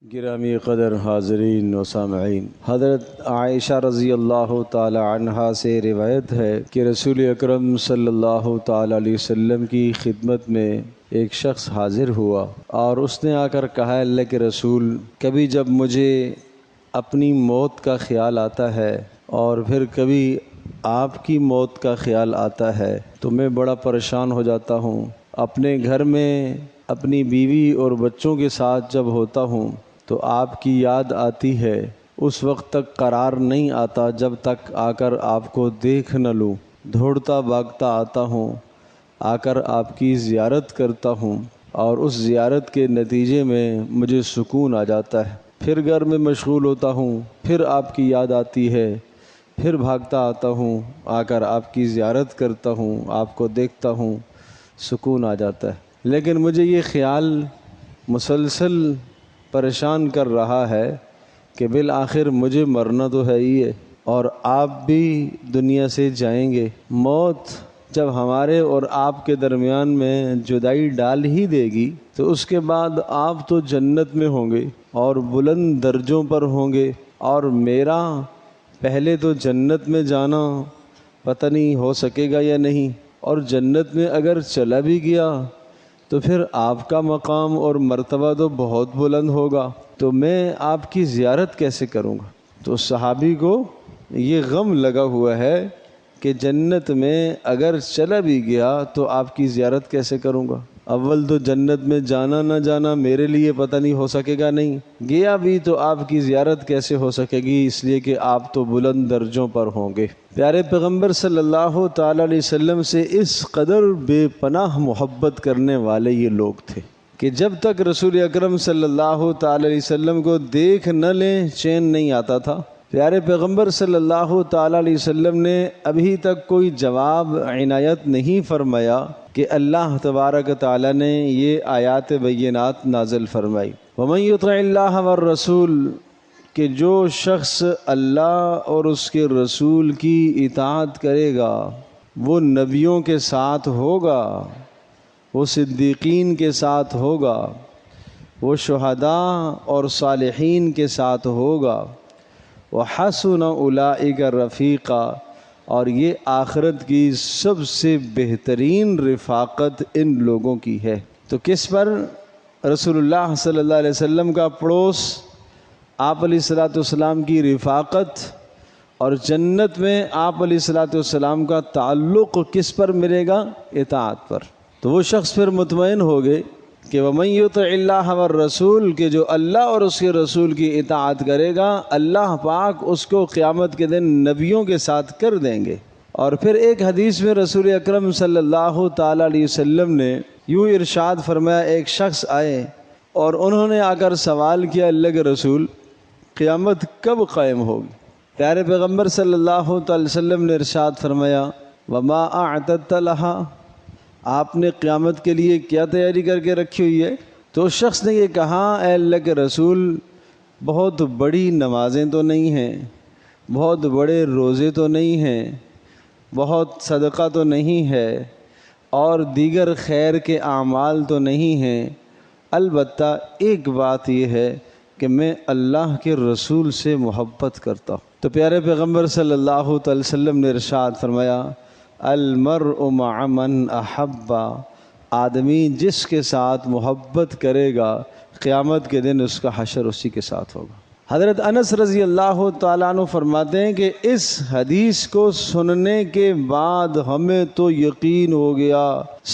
گرامی قدر حاضرین و سامعین، حضرت عائشہ رضی اللہ تعالی عنہا سے روایت ہے کہ رسول اکرم صلی اللہ تعالی علیہ وسلم کی خدمت میں ایک شخص حاضر ہوا اور اس نے آ کر کہا، اللہ کے رسول، کبھی جب مجھے اپنی موت کا خیال آتا ہے اور پھر کبھی آپ کی موت کا خیال آتا ہے تو میں بڑا پریشان ہو جاتا ہوں۔ اپنے گھر میں اپنی بیوی اور بچوں کے ساتھ جب ہوتا ہوں تو آپ کی یاد آتی ہے، اس وقت تک قرار نہیں آتا جب تک آ کر آپ کو دیکھ نہ لوں۔ دوڑتا بھاگتا آتا ہوں، آ کر آپ کی زیارت کرتا ہوں اور اس زیارت کے نتیجے میں مجھے سکون آ جاتا ہے۔ پھر گھر میں مشغول ہوتا ہوں، پھر آپ کی یاد آتی ہے، پھر بھاگتا آتا ہوں، آ کر آپ کی زیارت کرتا ہوں، آپ کو دیکھتا ہوں، سکون آ جاتا ہے۔ لیکن مجھے یہ خیال مسلسل پریشان کر رہا ہے کہ بالآخر مجھے مرنا تو ہے ہی ہے اور آپ بھی دنیا سے جائیں گے۔ موت جب ہمارے اور آپ کے درمیان میں جدائی ڈال ہی دے گی تو اس کے بعد آپ تو جنت میں ہوں گے اور بلند درجوں پر ہوں گے، اور میرا پہلے تو جنت میں جانا پتہ نہیں ہو سکے گا یا نہیں، اور جنت میں اگر چلا بھی گیا تو پھر آپ کا مقام اور مرتبہ تو بہت بلند ہوگا، تو میں آپ کی زیارت کیسے کروں گا؟ تو صحابی کو یہ غم لگا ہوا ہے کہ جنت میں اگر چلا بھی گیا تو آپ کی زیارت کیسے کروں گا؟ اول تو جنت میں جانا نہ جانا میرے لیے پتہ نہیں ہو سکے گا، نہیں گیا بھی تو آپ کی زیارت کیسے ہو سکے گی، اس لیے کہ آپ تو بلند درجوں پر ہوں گے۔ پیارے پیغمبر صلی اللہ تعالی علیہ وسلم سے اس قدر بے پناہ محبت کرنے والے یہ لوگ تھے کہ جب تک رسول اکرم صلی اللہ تعالی علیہ وسلم کو دیکھ نہ لیں چین نہیں آتا تھا۔ پیارے پیغمبر صلی اللہ تعالی علیہ وسلم نے ابھی تک کوئی جواب عنایت نہیں فرمایا کہ اللہ تبارک تعالی نے یہ آیات بینات نازل فرمائی، وَمَن يُطِعِ اللَّهَ وَالرَّسُولَ، کہ جو شخص اللہ اور اس کے رسول کی اطاعت کرے گا وہ نبیوں کے ساتھ ہوگا، وہ صدیقین کے ساتھ ہوگا، وہ شہداء اور صالحین کے ساتھ ہوگا، وَحَسُنَ أُولَئِكَ رَفِيقًا، اور یہ آخرت کی سب سے بہترین رفاقت ان لوگوں کی ہے۔ تو کس پر؟ رسول اللہ صلی اللہ علیہ وسلم کا پڑوس، آپ علیہ الصلوۃ والسلام کی رفاقت، اور جنت میں آپ علیہ الصلوۃ والسلام کا تعلق کس پر ملے گا؟ اطاعت پر۔ تو وہ شخص پھر مطمئن ہو گئے کہ وَمَن يُطِعِ اللَّهَ وَالرَّسُولَ، کہ جو اللہ اور اس کے رسول کی اطاعت کرے گا اللہ پاک اس کو قیامت کے دن نبیوں کے ساتھ کر دیں گے۔ اور پھر ایک حدیث میں رسول اکرم صلی اللہ تعالی علیہ وسلم نے یوں ارشاد فرمایا، ایک شخص آئے اور انہوں نے آ کر سوال کیا، اللہ کے رسول، قیامت کب قائم ہوگی؟ پیارے پیغمبر صلی اللہ تعالی وسلم نے ارشاد فرمایا، وَمَا أَعْتَدْتَ لَهَا، آپ نے قیامت کے لیے کیا تیاری کر کے رکھی ہوئی ہے؟ تو اس شخص نے یہ کہا، اے اللہ کے رسول، بہت بڑی نمازیں تو نہیں ہیں، بہت بڑے روزے تو نہیں ہیں، بہت صدقہ تو نہیں ہے، اور دیگر خیر کے اعمال تو نہیں ہیں، البتہ ایک بات یہ ہے کہ میں اللہ کے رسول سے محبت کرتا ہوں۔ تو پیارے پیغمبر صلی اللہ تعالی وسلم نے ارشاد فرمایا، المرء مع من احب، آدمی جس کے ساتھ محبت کرے گا قیامت کے دن اس کا حشر اسی کے ساتھ ہوگا۔ حضرت انس رضی اللہ تعالیٰ عنہ فرماتے ہیں کہ اس حدیث کو سننے کے بعد ہمیں تو یقین ہو گیا،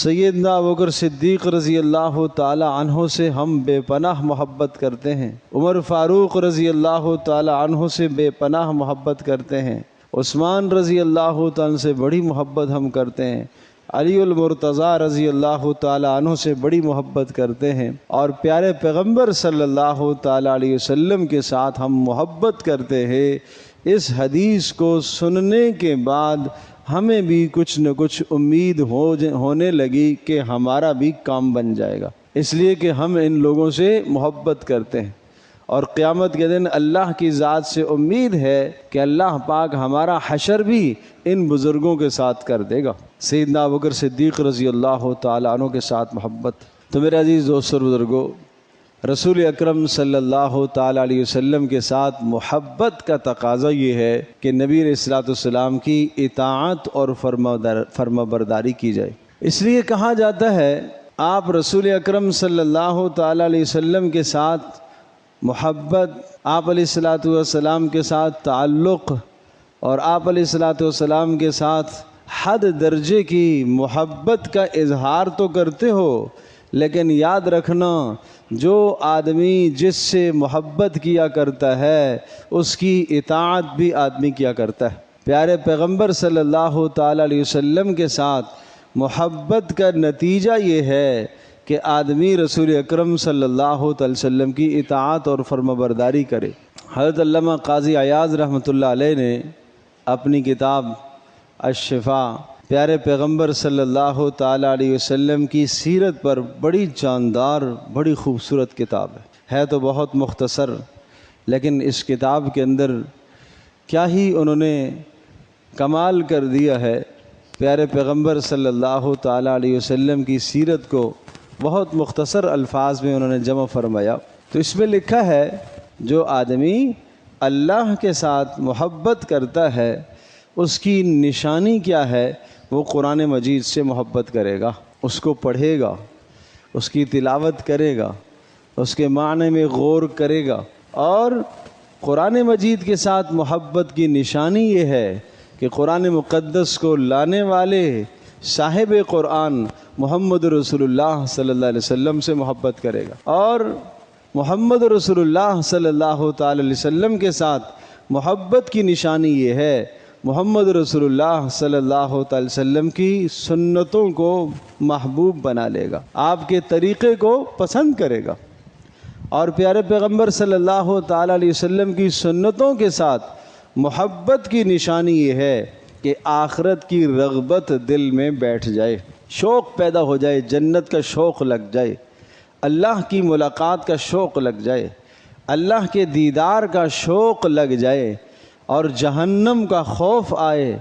سیدنا ابوبکر صدیق رضی اللہ تعالیٰ عنہ سے ہم بے پناہ محبت کرتے ہیں، عمر فاروق رضی اللہ تعالیٰ عنہ سے بے پناہ محبت کرتے ہیں، عثمان رضی اللہ تعالیٰ سے بڑی محبت ہم کرتے ہیں، علی المرتضیٰ رضی اللہ تعالیٰ عنہ سے بڑی محبت کرتے ہیں، اور پیارے پیغمبر صلی اللہ تعالیٰ علیہ وسلم کے ساتھ ہم محبت کرتے ہیں۔ اس حدیث کو سننے کے بعد ہمیں بھی کچھ نہ کچھ امید ہونے لگی کہ ہمارا بھی کام بن جائے گا، اس لیے کہ ہم ان لوگوں سے محبت کرتے ہیں، اور قیامت کے دن اللہ کی ذات سے امید ہے کہ اللہ پاک ہمارا حشر بھی ان بزرگوں کے ساتھ کر دے گا، سیدنا ابوبکر صدیق رضی اللہ تعالیٰ عنہ کے ساتھ محبت۔ تو میرے عزیز دوستو اور بزرگوں، رسول اکرم صلی اللہ تعالیٰ علیہ وسلم کے ساتھ محبت کا تقاضا یہ ہے کہ نبی علیہ الصلوۃ والسلام کی اطاعت اور فرما برداری کی جائے۔ اس لیے کہا جاتا ہے آپ رسول اکرم صلی اللہ تعالیٰ علیہ وسلم کے ساتھ محبت، آپ علیہ الصلوۃ والسلام کے ساتھ تعلق اور آپ علیہ الصلوۃ والسلام کے ساتھ حد درجے کی محبت کا اظہار تو کرتے ہو، لیکن یاد رکھنا جو آدمی جس سے محبت کیا کرتا ہے اس کی اطاعت بھی آدمی کیا کرتا ہے۔ پیارے پیغمبر صلی اللہ تعالیٰ علیہ وسلم کے ساتھ محبت کا نتیجہ یہ ہے کہ آدمی رسول اکرم صلی اللہ علیہ وسلم کی اطاعت اور فرمانبرداری کرے۔ حضرت علامہ قاضی عیاض رحمۃ اللہ علیہ نے اپنی کتاب الشفا پیارے پیغمبر صلی اللہ تعالیٰ علیہ وسلم کی سیرت پر بڑی جاندار، بڑی خوبصورت کتاب ہے تو بہت مختصر، لیکن اس کتاب کے اندر کیا ہی انہوں نے کمال کر دیا ہے۔ پیارے پیغمبر صلی اللہ تعالیٰ علیہ وسلم کی سیرت کو بہت مختصر الفاظ میں انہوں نے جمع فرمایا۔ تو اس میں لکھا ہے جو آدمی اللہ کے ساتھ محبت کرتا ہے اس کی نشانی کیا ہے؟ وہ قرآن مجید سے محبت کرے گا، اس کو پڑھے گا، اس کی تلاوت کرے گا، اس کے معنی میں غور کرے گا۔ اور قرآن مجید کے ساتھ محبت کی نشانی یہ ہے کہ قرآن مقدس کو لانے والے صاحب قرآن محمد رسول اللہ صلی اللہ علیہ وسلم سے محبت کرے گا۔ اور محمد رسول اللہ صلی اللہ تعالی علیہ وسلم کے ساتھ محبت کی نشانی یہ ہے محمد رسول اللہ صلی اللہ تعالی وسلم کی سنتوں کو محبوب بنا لے گا، آپ کے طریقے کو پسند کرے گا۔ اور پیارے پیغمبر صلی اللہ تعالی علیہ وسلم کی سنتوں کے ساتھ محبت کی نشانی یہ ہے کہ آخرت کی رغبت دل میں بیٹھ جائے، شوق پیدا ہو جائے، جنت کا شوق لگ جائے، اللہ کی ملاقات کا شوق لگ جائے، اللہ کے دیدار کا شوق لگ جائے، اور جہنم کا خوف آئے،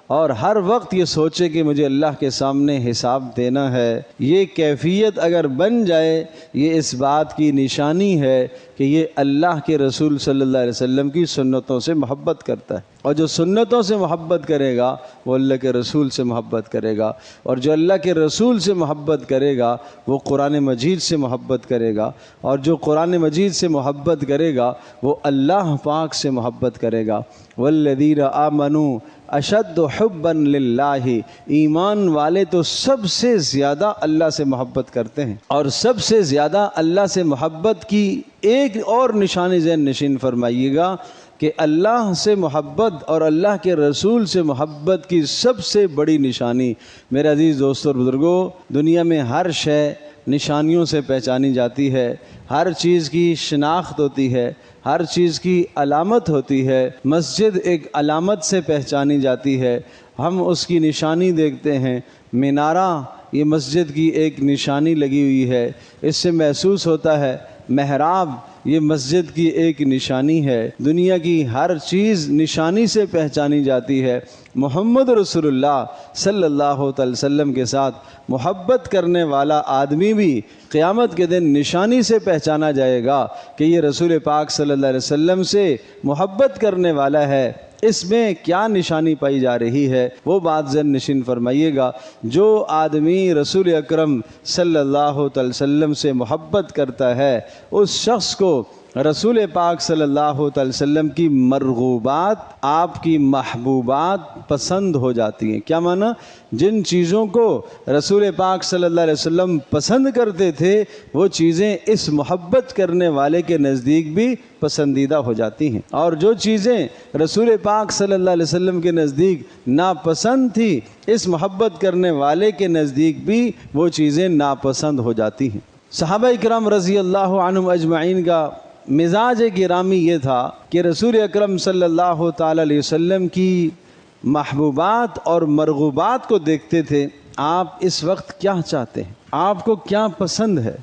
اور ہر وقت یہ سوچے کہ مجھے اللہ کے سامنے حساب دینا ہے۔ یہ کیفیت اگر بن جائے یہ اس بات کی نشانی ہے کہ یہ اللہ کے رسول صلی اللہ علیہ وسلم کی سنتوں سے محبت کرتا ہے۔ اور جو سنتوں سے محبت کرے گا وہ اللہ کے رسول سے محبت کرے گا، اور جو اللہ کے رسول سے محبت کرے گا وہ قرآن مجید سے محبت کرے گا، اور جو قرآن مجید سے محبت کرے گا وہ اللہ پاک سے محبت کرے گا۔ والذین آمنوا اشد حبا للہ، ایمان والے تو سب سے زیادہ اللہ سے محبت کرتے ہیں۔ اور سب سے زیادہ اللہ سے محبت کی ایک اور نشانی ذہن نشین فرمائیے گا کہ اللہ سے محبت اور اللہ کے رسول سے محبت کی سب سے بڑی نشانی، میرے عزیز دوستوں اور بزرگوں، دنیا میں ہر شے نشانیوں سے پہچانی جاتی ہے، ہر چیز کی شناخت ہوتی ہے، ہر چیز کی علامت ہوتی ہے۔ مسجد ایک علامت سے پہچانی جاتی ہے، ہم اس کی نشانی دیکھتے ہیں۔ مینارہ یہ مسجد کی ایک نشانی لگی ہوئی ہے، اس سے محسوس ہوتا ہے۔ محراب یہ مسجد کی ایک نشانی ہے۔ دنیا کی ہر چیز نشانی سے پہچانی جاتی ہے۔ محمد رسول اللہ صلی اللہ علیہ وسلم کے ساتھ محبت کرنے والا آدمی بھی قیامت کے دن نشانی سے پہچانا جائے گا کہ یہ رسول پاک صلی اللہ علیہ وسلم سے محبت کرنے والا ہے۔ اس میں کیا نشانی پائی جا رہی ہے وہ بات ذہن نشین فرمائیے گا۔ جو آدمی رسول اکرم صلی اللہ علیہ وسلم سے محبت کرتا ہے اس شخص کو رسول پاک صلی اللہ علیہ وسلم کی مرغوبات، آپ کی محبوبات پسند ہو جاتی ہیں۔ کیا معنی؟ جن چیزوں کو رسول پاک صلی اللہ علیہ وسلم پسند کرتے تھے وہ چیزیں اس محبت کرنے والے کے نزدیک بھی پسندیدہ ہو جاتی ہیں، اور جو چیزیں رسول پاک صلی اللہ علیہ وسلم کے نزدیک ناپسند تھی اس محبت کرنے والے کے نزدیک بھی وہ چیزیں ناپسند ہو جاتی ہیں۔ صحابہ اکرام رضی اللہ عنہم اجمعین کا مزاج گرامی یہ تھا کہ رسول اکرم صلی اللہ تعالی علیہ وسلم کی محبوبات اور مرغوبات کو دیکھتے تھے۔ آپ اس وقت کیا چاہتے ہیں؟ آپ کو کیا پسند ہے؟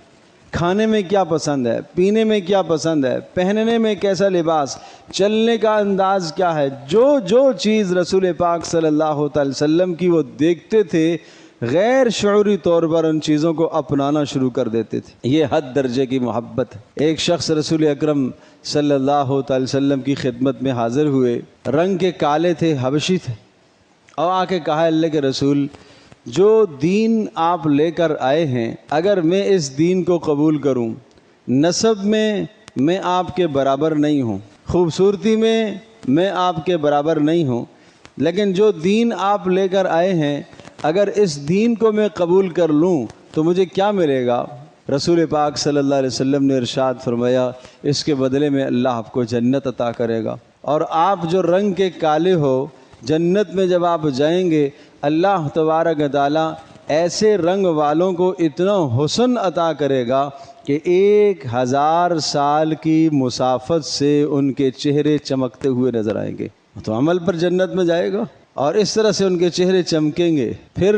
کھانے میں کیا پسند ہے؟ پینے میں کیا پسند ہے؟ پہننے میں کیسا لباس؟ چلنے کا انداز کیا ہے؟ جو چیز رسول پاک صلی اللہ تعالی وسلم کی وہ دیکھتے تھے غیر شعوری طور پر ان چیزوں کو اپنانا شروع کر دیتے تھے۔ یہ حد درجے کی محبت ہے۔ ایک شخص رسول اکرم صلی اللہ علیہ وسلم کی خدمت میں حاضر ہوئے، رنگ کے کالے تھے، حبشی تھے، اور آ کے کہا اللہ کے رسول جو دین آپ لے کر آئے ہیں اگر میں اس دین کو قبول کروں، نسب میں آپ کے برابر نہیں ہوں، خوبصورتی میں آپ کے برابر نہیں ہوں، لیکن جو دین آپ لے کر آئے ہیں اگر اس دین کو میں قبول کر لوں تو مجھے کیا ملے گا؟ رسول پاک صلی اللہ علیہ وسلم نے ارشاد فرمایا اس کے بدلے میں اللہ آپ کو جنت عطا کرے گا، اور آپ جو رنگ کے کالے ہو جنت میں جب آپ جائیں گے اللہ تبارک و تعالیٰ ایسے رنگ والوں کو اتنا حسن عطا کرے گا کہ 1000 سال کی مسافت سے ان کے چہرے چمکتے ہوئے نظر آئیں گے۔ تو عمل پر جنت میں جائے گا اور اس طرح سے ان کے چہرے چمکیں گے۔ پھر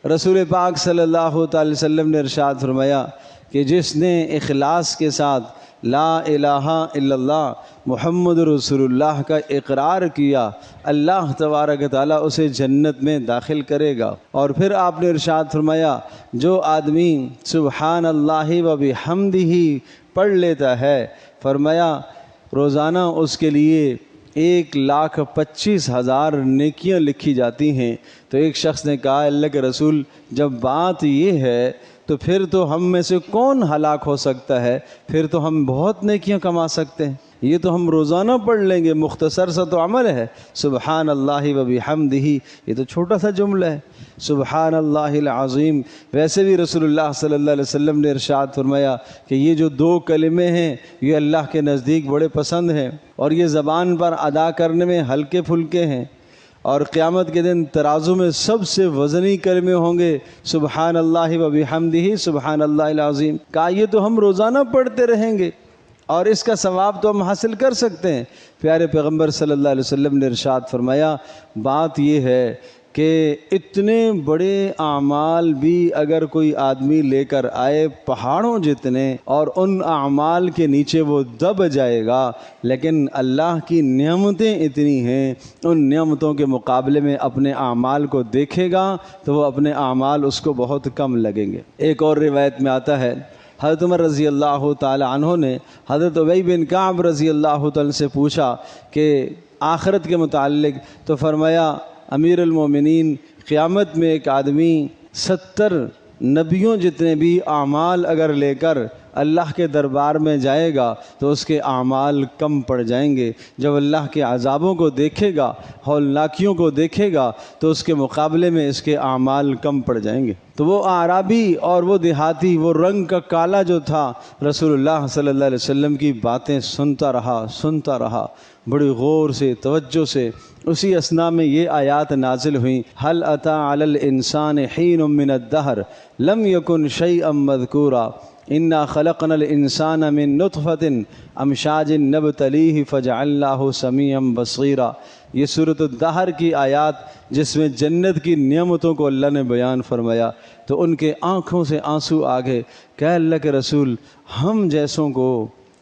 رسول پاک صلی اللہ تعالی وسلم نے ارشاد فرمایا کہ جس نے اخلاص کے ساتھ لا الہ الا اللہ محمد رسول اللہ کا اقرار کیا اللہ تبارک تعالیٰ اسے جنت میں داخل کرے گا۔ اور پھر آپ نے ارشاد فرمایا جو آدمی سبحان اللہ و بحمدہ پڑھ لیتا ہے، فرمایا روزانہ اس کے لیے 1,25,000 نیکیاں لکھی جاتی ہیں۔ تو ایک شخص نے کہا اللہ کے رسول جب بات یہ ہے تو پھر تو ہم میں سے کون ہلاک ہو سکتا ہے، پھر تو ہم بہت نیکیاں کما سکتے ہیں، یہ تو ہم روزانہ پڑھ لیں گے، مختصر سا تو عمل ہے سبحان اللہ و بحمدہ، یہ تو چھوٹا سا جملہ ہے سبحان اللہ العظیم۔ ویسے بھی رسول اللہ صلی اللہ علیہ وسلم نے ارشاد فرمایا کہ یہ جو 2 کلمے ہیں یہ اللہ کے نزدیک بڑے پسند ہیں اور یہ زبان پر ادا کرنے میں ہلکے پھلکے ہیں، اور قیامت کے دن ترازو میں سب سے وزنی کلمے ہوں گے سبحان اللہ و بحمدہ سبحان اللہ العظیم۔ کہا یہ تو ہم روزانہ پڑھتے رہیں گے اور اس کا ثواب تو ہم حاصل کر سکتے ہیں۔ پیارے پیغمبر صلی اللہ علیہ وسلم نے ارشاد فرمایا بات یہ ہے کہ اتنے بڑے اعمال بھی اگر کوئی آدمی لے کر آئے پہاڑوں جتنے، اور ان اعمال کے نیچے وہ دب جائے گا، لیکن اللہ کی نعمتیں اتنی ہیں ان نعمتوں کے مقابلے میں اپنے اعمال کو دیکھے گا تو وہ اپنے اعمال اس کو بہت کم لگیں گے۔ ایک اور روایت میں آتا ہے حضرت عمر رضی اللہ تعالی عنہ نے حضرت ابی بن کعب رضی اللہ تعالی سے پوچھا کہ آخرت کے متعلق، تو فرمایا امیر المومنین قیامت میں ایک آدمی 70 نبیوں جتنے بھی اعمال اگر لے کر اللہ کے دربار میں جائے گا تو اس کے اعمال کم پڑ جائیں گے، جب اللہ کے عذابوں کو دیکھے گا، ہولناکیوں کو دیکھے گا تو اس کے مقابلے میں اس کے اعمال کم پڑ جائیں گے۔ تو وہ اعرابی اور وہ دیہاتی، وہ رنگ کا کالا جو تھا، رسول اللہ صلی اللہ علیہ وسلم کی باتیں سنتا رہا بڑی غور سے، توجہ سے۔ اسی اثناء میں یہ آیات نازل ہوئیں هل اتى على الانسان حين من الدهر لم يكن شيئا مذكورا انا خلقنا الانسان من نطفة امشاج نبتليه فجعلناه سميعا بصيرا۔ یہ سورۃ الدہر کی آیات جس میں جنت کی نعمتوں کو اللہ نے بیان فرمایا تو ان کے آنکھوں سے آنسو آ گئے کہ اللہ کے رسول ہم جیسوں کو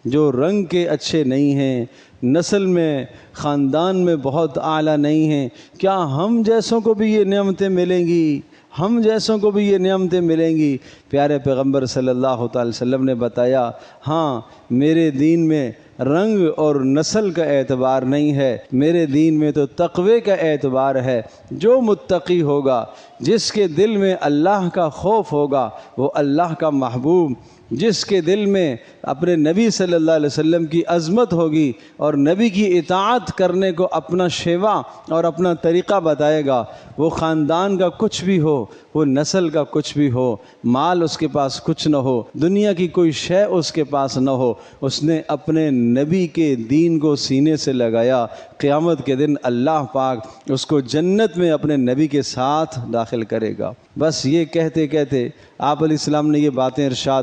جو رنگ کے اچھے نہیں ہیں، نسل میں خاندان میں بہت اعلیٰ نہیں ہیں، کیا ہم جیسوں کو بھی یہ نعمتیں ملیں گی؟ ہم جیسوں کو بھی یہ نعمتیں ملیں گی؟ پیارے پیغمبر صلی اللہ تعالی وسلم نے بتایا ہاں میرے دین میں رنگ اور نسل کا اعتبار نہیں ہے، میرے دین میں تو تقوی کا اعتبار ہے۔ جو متقی ہوگا، جس کے دل میں اللہ کا خوف ہوگا، وہ اللہ کا محبوب، جس کے دل میں اپنے نبی صلی اللہ علیہ وسلم کی عظمت ہوگی اور نبی کی اطاعت کرنے کو اپنا شیوا اور اپنا طریقہ بتائے گا، وہ خاندان کا کچھ بھی ہو، وہ نسل کا کچھ بھی ہو، مال اس کے پاس کچھ نہ ہو، دنیا کی کوئی شے اس کے پاس نہ ہو، اس نے اپنے نبی کے دین کو سینے سے لگایا، قیامت کے دن اللہ پاک اس کو جنت میں اپنے نبی کے ساتھ داخل کرے گا۔ بس یہ کہتے کہتے آپ علیہ السلام نے یہ باتیں ارشاد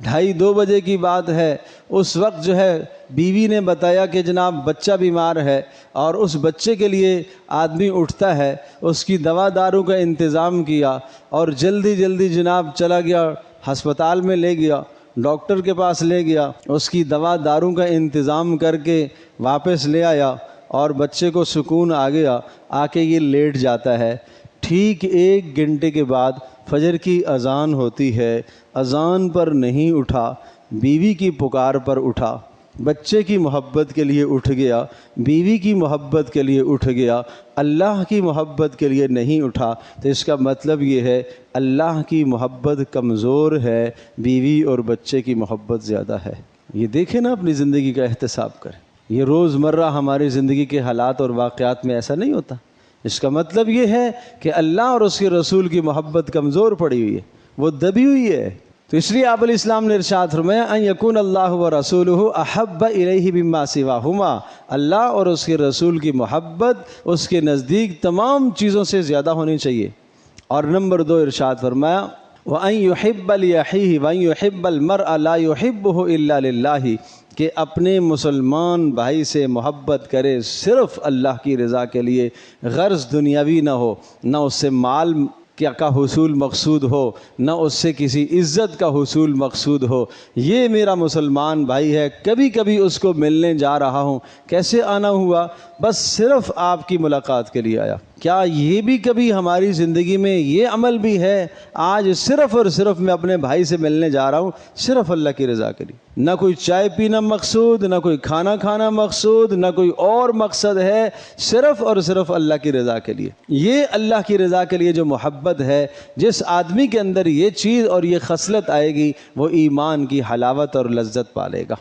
2:30 بجے کی بات ہے، اس وقت جو ہے بیوی نے بتایا کہ جناب بچہ بیمار ہے، اور اس بچے کے لیے آدمی اٹھتا ہے، اس کی دوا دارو کا انتظام کیا اور جلدی جلدی جناب چلا گیا، ہسپتال میں لے گیا، ڈاکٹر کے پاس لے گیا، اس کی دوا دارو کا انتظام کر کے واپس لے آیا، اور بچے کو سکون آ گیا، آ کے یہ لیٹ جاتا ہے۔ ٹھیک 1 گھنٹے کے بعد فجر کی اذان ہوتی ہے، اذان پر نہیں اٹھا، بیوی کی پکار پر اٹھا، بچے کی محبت کے لیے اٹھ گیا، بیوی کی محبت کے لیے اٹھ گیا، اللہ کی محبت کے لیے نہیں اٹھا، تو اس کا مطلب یہ ہے اللہ کی محبت کمزور ہے، بیوی اور بچے کی محبت زیادہ ہے۔ یہ دیکھیں نا، اپنی زندگی کا احتساب کریں۔ یہ روزمرہ ہماری زندگی کے حالات اور واقعات میں ایسا نہیں ہوتا۔ اس کا مطلب یہ ہے کہ اللہ اور اس کے رسول کی محبت کمزور پڑی ہوئی ہے، وہ دبی ہوئی ہے۔ تو اس لیے آپ علیہ السلام نے ارشاد فرمایا ان یکون اللہ ورسولہ احب الیہ مما سواہما، اللہ اور اس کے رسول کی محبت اس کے نزدیک تمام چیزوں سے زیادہ ہونی چاہیے۔ اور نمبر 2 ارشاد فرمایا وَأَن يُحِبَّ لِأَخِيهِ وَأَن يُحِبَّ الْمَرْءَ لَا يُحِبُّهُ إِلَّا لِلَّهِ، کہ اپنے مسلمان بھائی سے محبت کرے صرف اللہ کی رضا کے لیے، غرض دنیاوی نہ ہو، نہ اس سے مال کا حصول مقصود ہو، نہ اس سے کسی عزت کا حصول مقصود ہو۔ یہ میرا مسلمان بھائی ہے، کبھی کبھی اس کو ملنے جا رہا ہوں، کیسے آنا ہوا؟ بس صرف آپ کی ملاقات کے لیے آیا۔ کیا یہ بھی کبھی ہماری زندگی میں یہ عمل بھی ہے؟ آج صرف اور صرف میں اپنے بھائی سے ملنے جا رہا ہوں صرف اللہ کی رضا کے لیے، نہ کوئی چائے پینا مقصود، نہ کوئی کھانا کھانا مقصود، نہ کوئی اور مقصد ہے، صرف اور صرف اللہ کی رضا کے لیے۔ یہ اللہ کی رضا کے لیے جو محبت ہے، جس آدمی کے اندر یہ چیز اور یہ خصلت آئے گی، وہ ایمان کی حلاوت اور لذت پالے گا۔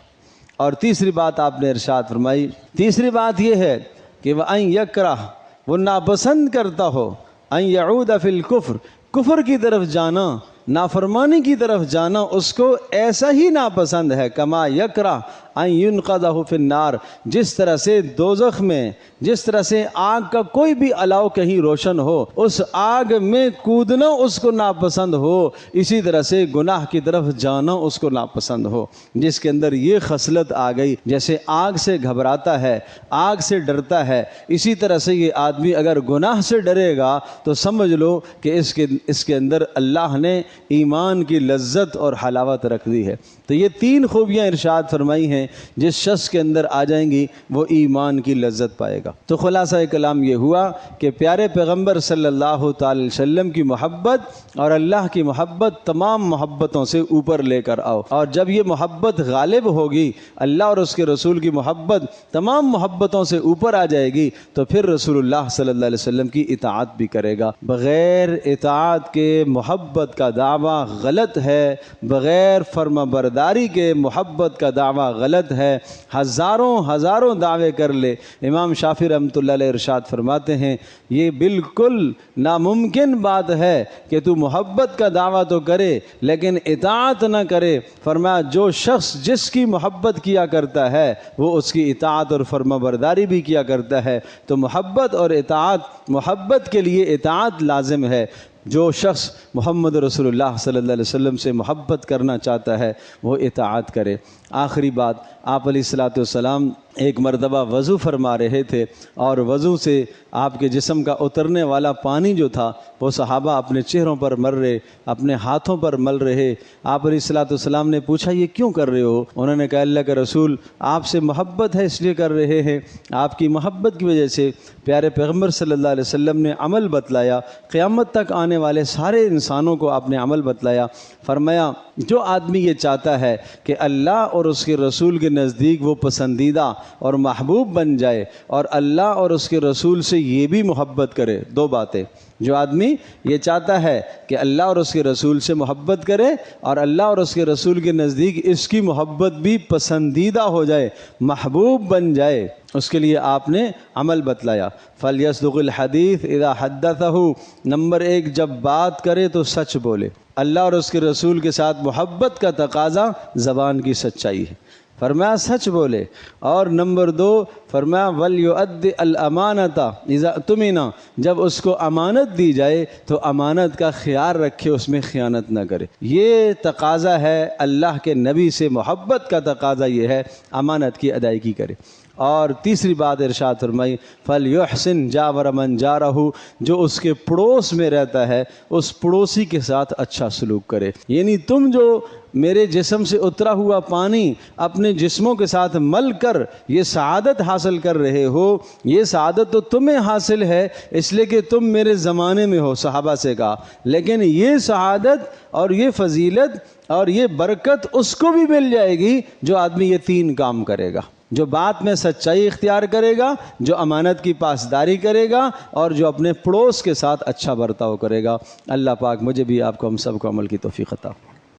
اور تیسری بات آپ نے ارشاد فرمائی، تیسری بات یہ ہے کہ وَأَن يَكْرَهَ، وہ ناپسند کرتا ہو، ان یعود فی الکفر، کفر کی طرف جانا، نافرمانی کی طرف جانا اس کو ایسا ہی ناپسند ہے، کما یکرہ ان ینقذہ فی النار، جس طرح سے دوزخ میں، جس طرح سے آگ کا کوئی بھی الاؤ کہیں روشن ہو، اس آگ میں کودنا اس کو ناپسند ہو، اسی طرح سے گناہ کی طرف جانا اس کو ناپسند ہو۔ جس کے اندر یہ خصلت آ گئی، جیسے آگ سے گھبراتا ہے، آگ سے ڈرتا ہے، اسی طرح سے یہ آدمی اگر گناہ سے ڈرے گا تو سمجھ لو کہ اس کے اندر اللہ نے ایمان کی لذت اور حلاوت رکھ دی ہے۔ تو یہ 3 خوبیاں ارشاد فرمائی ہیں، جس شخص کے اندر آ جائیں گی وہ ایمان کی لذت پائے گا۔ تو خلاصہ کلام یہ ہوا کہ پیارے پیغمبر صلی اللہ تعالی وسلم کی محبت اور اللہ کی محبت تمام محبتوں سے اوپر لے کر آؤ، اور جب یہ محبت غالب ہوگی، اللہ اور اس کے رسول کی محبت تمام محبتوں سے اوپر آ جائے گی، تو پھر رسول اللہ صلی اللہ علیہ وسلم کی اطاعت بھی کرے گا۔ بغیر اطاعت کے محبت کا دعویٰ غلط ہے، بغیر فرما برداری کے محبت کا دعویٰ غلط ہے۔ ہزاروں دعوے کر لے، امام شافعی رحمۃ اللہ علیہ ارشاد فرماتے ہیں یہ بالکل ناممکن بات ہے کہ تو محبت کا دعویٰ تو کرے لیکن اطاعت نہ کرے۔ فرمایا جو شخص جس کی محبت کیا کرتا ہے وہ اس کی اطاعت اور فرما برداری بھی کیا کرتا ہے، تو محبت اور اطاعت، محبت کے لیے اطاعت لازم ہے۔ جو شخص محمد رسول اللہ صلی اللہ علیہ وسلم سے محبت کرنا چاہتا ہے وہ اطاعت کرے۔ آخری بات، آپ علیہ الصلوۃ والسلام ایک مرتبہ وضو فرما رہے تھے، اور وضو سے آپ کے جسم کا اترنے والا پانی جو تھا وہ صحابہ اپنے چہروں پر مل رہے، اپنے ہاتھوں پر مل رہے۔ آپ علیہ الصلوۃ والسلام نے پوچھا یہ کیوں کر رہے ہو؟ انہوں نے کہا اللہ کے رسول آپ سے محبت ہے اس لیے کر رہے ہیں۔ آپ کی محبت کی وجہ سے پیارے پیغمبر صلی اللہ علیہ وسلم نے عمل بتلایا، قیامت تک آنے والے سارے انسانوں کو آپ نے عمل بتلایا۔ فرمایا جو آدمی یہ چاہتا ہے کہ اللہ اور اس کے رسول کے نزدیک وہ پسندیدہ اور محبوب بن جائے، اور اللہ اور اس کے رسول سے یہ بھی محبت کرے، 2 باتیں، جو آدمی یہ چاہتا ہے کہ اللہ اور اس کے رسول سے محبت کرے اور اللہ اور اس کے رسول کے نزدیک اس کی محبت بھی پسندیدہ ہو جائے، محبوب بن جائے، اس کے لیے آپ نے عمل بتلایا۔ فَلْيَصْدُقِ الْحَدِيث إِذَا حَدَّثَهُ، نمبر 1 جب بات کرے تو سچ بولے۔ اللہ اور اس کے رسول کے ساتھ محبت کا تقاضا زبان کی سچائی ہے۔ فرمایا سچ بولے، اور نمبر 2 فرمایا وَلْيُؤَدِّ الْأَمَانَةَ اِذَا اؤْتُمِنَ، جب اس کو امانت دی جائے تو امانت کا خیال رکھے، اس میں خیانت نہ کرے۔ یہ تقاضا ہے اللہ کے نبی سے، محبت کا تقاضا یہ ہے امانت کی ادائیگی کرے۔ اور تیسری بات ارشاد فرمائی فَلْيُحْسِنْ جَاوَرَ مَنْ جَارَهُ، جو اس کے پڑوس میں رہتا ہے اس پڑوسی کے ساتھ اچھا سلوک کرے۔ یعنی تم جو میرے جسم سے اترا ہوا پانی اپنے جسموں کے ساتھ مل کر یہ سعادت حاصل کر رہے ہو، یہ سعادت تو تمہیں حاصل ہے اس لیے کہ تم میرے زمانے میں ہو، صحابہ سے کہا، لیکن یہ سعادت اور یہ فضیلت اور یہ برکت اس کو بھی مل جائے گی جو آدمی یہ 3 کام کرے گا، جو بات میں سچائی اختیار کرے گا، جو امانت کی پاسداری کرے گا، اور جو اپنے پڑوس کے ساتھ اچھا برتاؤ کرے گا۔ اللہ پاک مجھے بھی آپ کو، ہم سب کو عمل کی توفیق عطا۔